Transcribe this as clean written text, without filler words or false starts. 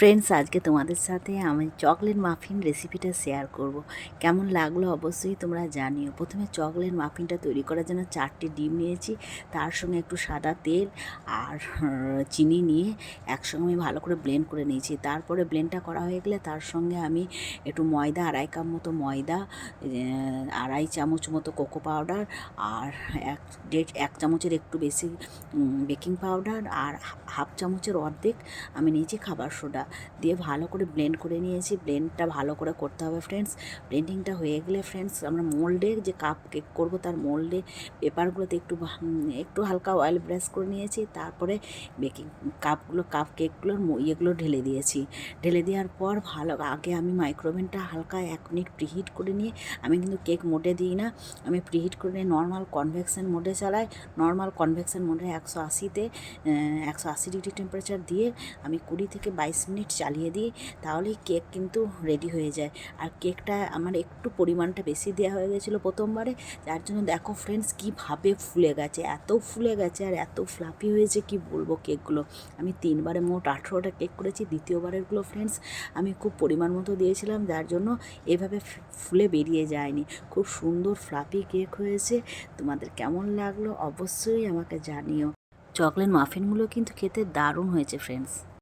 Friends, আজকে তোমাদের সাথে আমি চকলেট মাফিন রেসিপিটা শেয়ার করব। কেমন লাগলো অবশ্যই তোমরা জানিও। প্রথমে চকলেট মাফিনটা তৈরি করার জন্য 4টে ডিম নিয়েছি, তার সঙ্গে একটু সাদা তেল আর চিনি নিয়ে একসঙ্গে আমি ভালো করে ব্লেন্ড করে নিয়েছি। তারপরে ব্লেন্ডটা করা হয়ে গেলে তার সঙ্গে আমি একটু ময়দা, 2.5 কাপ মতো ময়দা, 2.5 চামচ মতো কোকো পাউডার আর 1 চামচের একটু বেশি বেকিং পাউডার আর হাফ চামচের অর্ধেক আমি নিয়েছি খাবার সোডা দিয়ে ভালো করে ব্লেন্ড করে নিয়েছি। ব্লেন্ডটা ভালো করে করতে হবে ফ্রেন্ডস। ব্লেন্ডিংটা হয়ে গেলে ফ্রেন্ডস আমরা মোল্ডে যে কাপ কেক করবো তার মোল্ডে পেপারগুলোতে একটু হালকা অয়েল ব্রাশ করে নিয়েছি। তারপরে বেকিং কাপ কেকগুলোর ইয়েগুলো ঢেলে দিয়েছি। ঢেলে দেওয়ার পর আগে আমি মাইক্রোওভেনটা হালকা 1 মিনিট প্রিহিট করে নিয়ে, আমি কিন্তু কেক মোডে দিই না, আমি প্রিহিট করে নিয়ে নর্মাল কনভেকশন মোডে চালাই। নর্মাল কনভেকশন মোডে 180 ডিগ্রি টেম্পারেচার দিয়ে আমি 20 থেকে 22 মিনিট চালিয়ে দিই, তাহলেই কেক কিন্তু রেডি হয়ে যায়। আর কেকটা আমার একটু পরিমাণটা বেশি দেওয়া হয়ে গেছিলো প্রথমবারে, যার জন্য দেখো ফ্রেন্ডস কীভাবে ফুলে গেছে, এত ফুলে গেছে আর এত ফ্লাফি হয়েছে কি বলবো কেকগুলো। আমি 3বারে মোট 18টা কেক করেছি। দ্বিতীয়বারেরগুলো ফ্রেন্ডস আমি খুব পরিমাণ মতো দিয়েছিলাম, যার জন্য এভাবে ফুলে বেরিয়ে যায়নি। খুব সুন্দর ফ্লাফি কেক হয়েছে। তোমাদের কেমন লাগলো অবশ্যই আমাকে জানিও। চকলেট মাফিনগুলো কিন্তু খেতে দারুণ হয়েছে ফ্রেন্ডস।